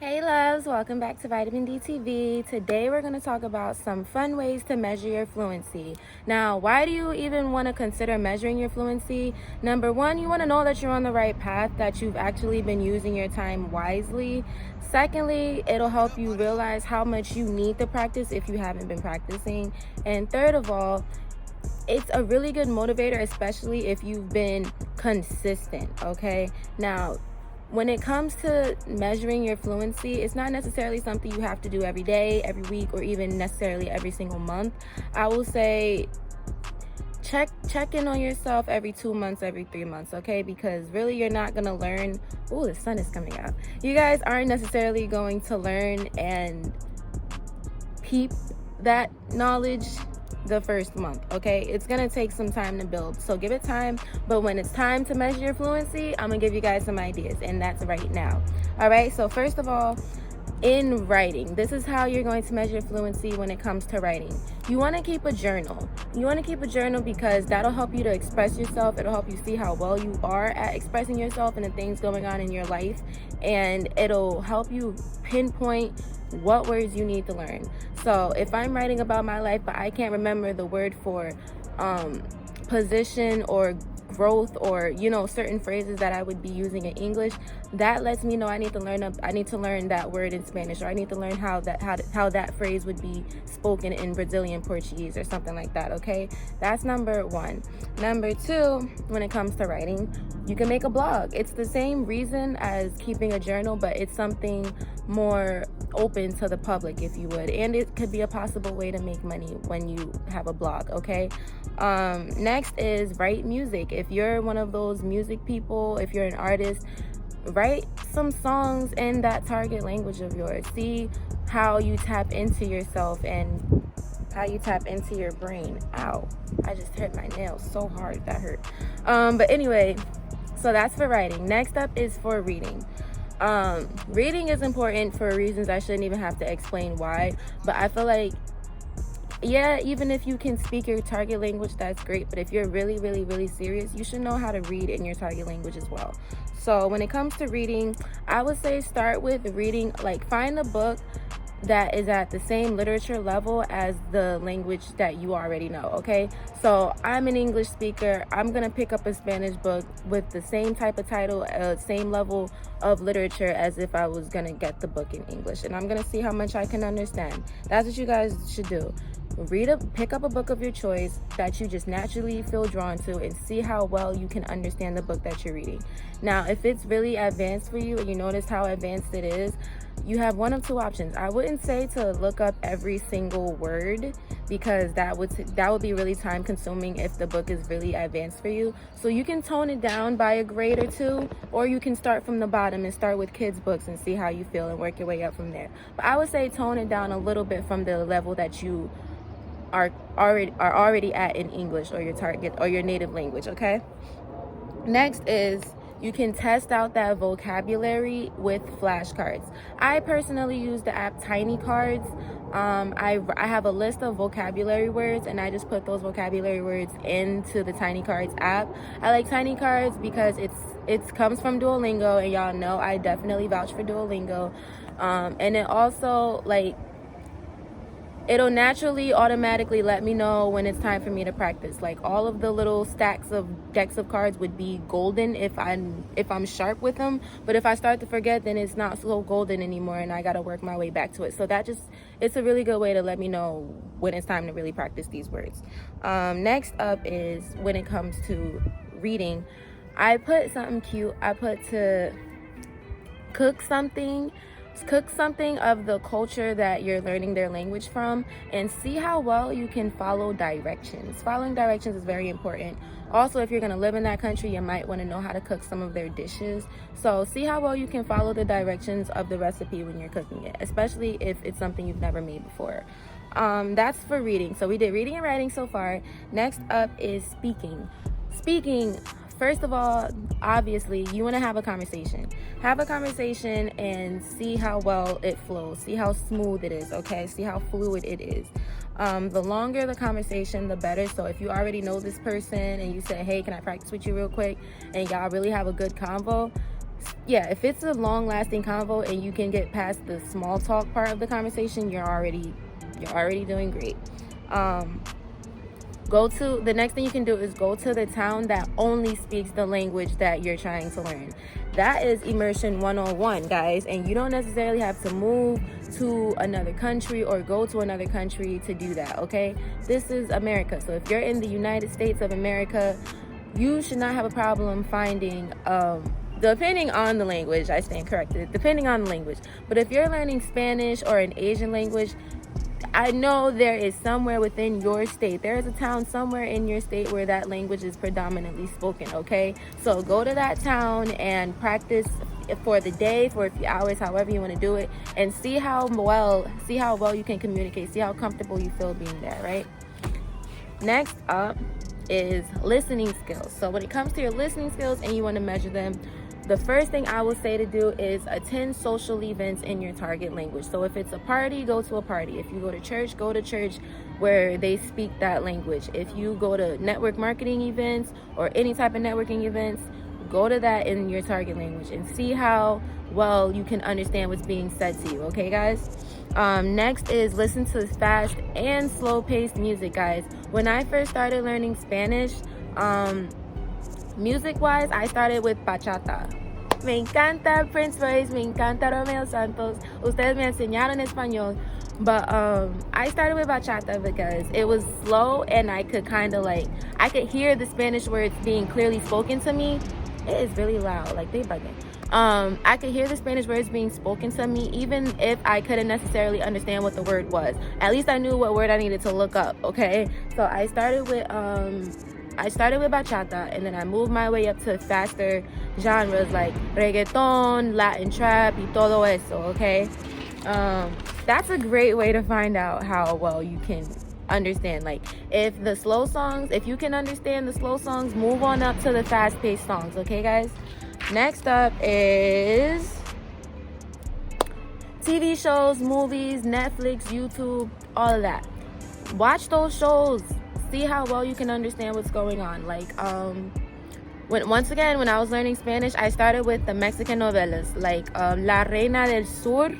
Hey loves, welcome back to Vitamin D TV. Today we're going to talk about some fun ways to measure your fluency. Now, why do you even want to consider measuring your fluency? Number one, you want to know that you're on the right path, that you've actually been using your time wisely. Secondly, it'll help you realize how much you need to practice if you haven't been practicing. And third of all, it's a really good motivator, especially if you've been consistent, okay? Now, when it comes to measuring your fluency, it's not necessarily something you have to do every day, every week, or even necessarily every single month. I will say check in on yourself every 2 months, every 3 months, okay? Because really you're not gonna learn. Oh, the sun is coming out. You guys aren't necessarily going to learn and peep that knowledge the first month, okay? It's gonna take some time to build, so give it time. But when it's time to measure your fluency, I'm gonna give you guys some ideas, and that's right now. All right, so first of all, in writing, this is how you're going to measure fluency when it comes to writing. You want to keep a journal. You want to keep a journal because that'll help you to express yourself. It'll help you see how well you are at expressing yourself and the things going on in your life, and it'll help you pinpoint what words you need to learn. So if I'm writing about my life but I can't remember the word for position or growth, or certain phrases that I would be using in English, that lets me know I need to learn that word in Spanish, or I need to learn how that phrase would be spoken in Brazilian Portuguese or something like that. Okay, that's number one. Number two, when it comes to writing, you can make a blog. It's the same reason as keeping a journal, but it's something more open to the public, if you would, and it could be a possible way to make money when you have a blog. Okay, next is write music. If you're one of those music people, if you're an artist, write some songs in that target language of yours. See how you tap into yourself and how you tap into your brain. Ow, I just hit my nail so hard, that hurt. But anyway, so that's for writing. Next up is for reading. Reading is important for reasons I shouldn't even have to explain why, but I feel like, yeah, even if you can speak your target language, that's great, but if you're really, really, really serious, you should know how to read in your target language as well. So when it comes to reading, I would say start with reading, like find a book that is at the same literature level as the language that you already know. Okay, so I'm an English speaker, I'm gonna pick up a Spanish book with the same type of title, same level of literature as if I was gonna get the book in English, and I'm gonna see how much I can understand. That's what you guys should do. Pick up a book of your choice that you just naturally feel drawn to, and see how well you can understand the book that you're reading. Now, if it's really advanced for you and you notice how advanced it is, you have one of two options. I wouldn't say to look up every single word, because that would be really time consuming if the book is really advanced for you. So you can tone it down by a grade or two, or you can start from the bottom and start with kids books and see how you feel and work your way up from there. But I would say tone it down a little bit from the level that you are already at in English, or your target, or your native language. Okay, next is you can test out that vocabulary with flashcards. I personally use the app Tiny Cards. I have a list of vocabulary words, and I just put those vocabulary words into the Tiny Cards app. I like Tiny Cards because it comes from Duolingo, and y'all know I definitely vouch for Duolingo. And it also, like, it'll naturally automatically let me know when it's time for me to practice. Like, all of the little decks of cards would be golden if I'm sharp with them, but if I start to forget, then it's not so golden anymore, and I got to work my way back to it. So it's a really good way to let me know when it's time to really practice these words. Next up is when it comes to reading, I put something cute. I put to cook something of the culture that you're learning their language from, and see how well you can follow directions. Following directions is very important. Also, if you're going to live in that country, you might want to know how to cook some of their dishes. So see how well you can follow the directions of the recipe when you're cooking it, especially if it's something you've never made before. That's for reading. So we did reading and writing so far. Next up is speaking. First of all, obviously, you want to have a conversation. Have a conversation and see how well it flows. See how smooth it is, okay? See how fluid it is. The longer the conversation, the better. So if you already know this person and you say, hey, can I practice with you real quick? And y'all really have a good convo, if it's a long-lasting convo and you can get past the small talk part of the conversation, you're already doing great. The next thing you can do is go to the town that only speaks the language that you're trying to learn. That is immersion 101, guys, and you don't necessarily have to move to another country or go to another country to do that, okay? This is America. So if you're in the United States of America, you should not have a problem finding depending on the language, I stand corrected, depending on the language. But if you're learning Spanish or an Asian language, I know there is somewhere within your state, there is a town somewhere in your state where that language is predominantly spoken, okay? So go to that town and practice for the day, for a few hours, however you want to do it, and see how well you can communicate, see how comfortable you feel being there, right? Next up is listening skills. So when it comes to your listening skills and you want to measure them, the first thing I will say to do is attend social events in your target language. So if it's a party, go to a party. If you go to church where they speak that language. If you go to network marketing events or any type of networking events, go to that in your target language and see how well you can understand what's being said to you, okay, guys? Next is listen to fast and slow-paced music, guys. When I first started learning Spanish, music-wise, I started with bachata. Me encanta Prince Royce, me encanta Romeo Santos. Ustedes me enseñaron español. But I started with bachata because it was slow and I could I could hear the Spanish words being clearly spoken to me. It is really loud, like they bugging. I could hear the Spanish words being spoken to me even if I couldn't necessarily understand what the word was. At least I knew what word I needed to look up, okay? So I started with bachata, and then I moved my way up to faster genres like reggaeton, Latin trap, y todo eso, okay? That's a great way to find out how well you can understand. Like, if you can understand the slow songs, move on up to the fast-paced songs, okay, guys? Next up is TV shows, movies, Netflix, YouTube, all of that. Watch those shows. See how well you can understand what's going on. Like, when I was learning Spanish, I started with the Mexican novelas, like La Reina del Sur.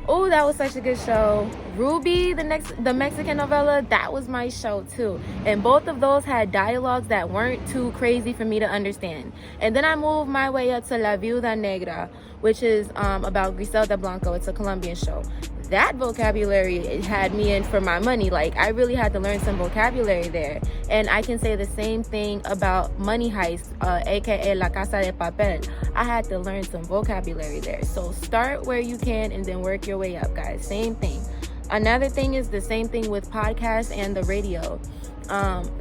Oh, that was such a good show. Ruby, the Mexican novella, that was my show too. And both of those had dialogues that weren't too crazy for me to understand. And then I moved my way up to La Viuda Negra, which is about Griselda Blanco. It's a Colombian show. That vocabulary, it had me in for my money. Like, I really had to learn some vocabulary there. And I can say the same thing about Money Heist, aka La Casa de Papel. I had to learn some vocabulary there. So start where you can and then work your way up, guys. Same thing. Another thing is the same thing with podcasts and the radio.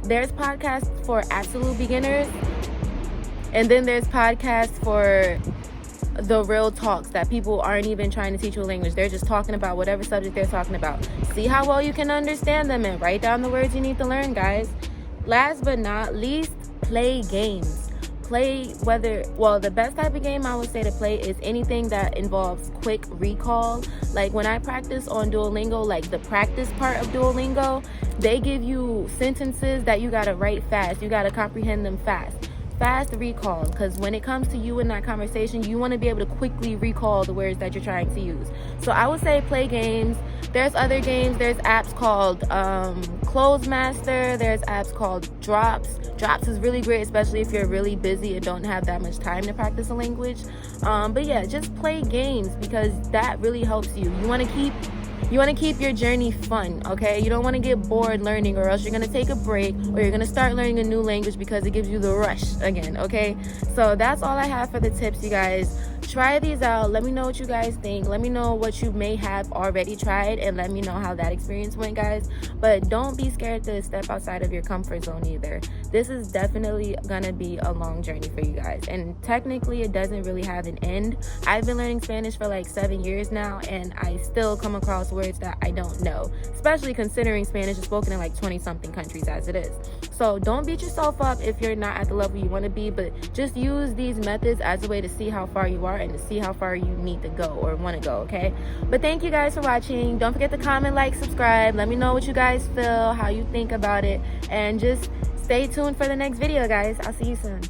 There's podcasts for absolute beginners, and then there's podcasts for the real talks that people aren't even trying to teach you a language. They're just talking about whatever subject they're talking about. See how well you can understand them and write down the words you need to learn, guys. Last but not least, play games. The best type of game I would say to play is anything that involves quick recall. Like, when I practice on Duolingo, like the practice part of Duolingo, they give you sentences that you gotta write fast. You gotta comprehend them fast. Fast recall, because when it comes to you in that conversation, you want to be able to quickly recall the words that you're trying to use. So I would say play games. There's other games. There's apps called Close Master. There's apps called Drops. Drops is really great, especially if you're really busy and don't have that much time to practice a language. But yeah, just play games because that really helps you. You want to keep your journey fun, okay? You don't want to get bored learning, or else you're going to take a break, or you're going to start learning a new language because it gives you the rush again, okay? So that's all I have for the tips, you guys. Try these out. Let me know what you guys think. Let me know what you may have already tried, and let me know how that experience went, guys. But don't be scared to step outside of your comfort zone either. This is definitely gonna be a long journey for you guys, and technically it doesn't really have an end. I've been learning Spanish for like 7 years now, and I still come across words that I don't know, especially considering Spanish is spoken in like 20 something countries as it is. So don't beat yourself up if you're not at the level you want to be, but just use these methods as a way to see how far you are and to see how far you need to go or want to go, okay? But thank you guys for watching. Don't forget to comment, like, subscribe. Let me know what you guys feel, how you think about it, and just stay tuned for the next video, guys. I'll see you soon.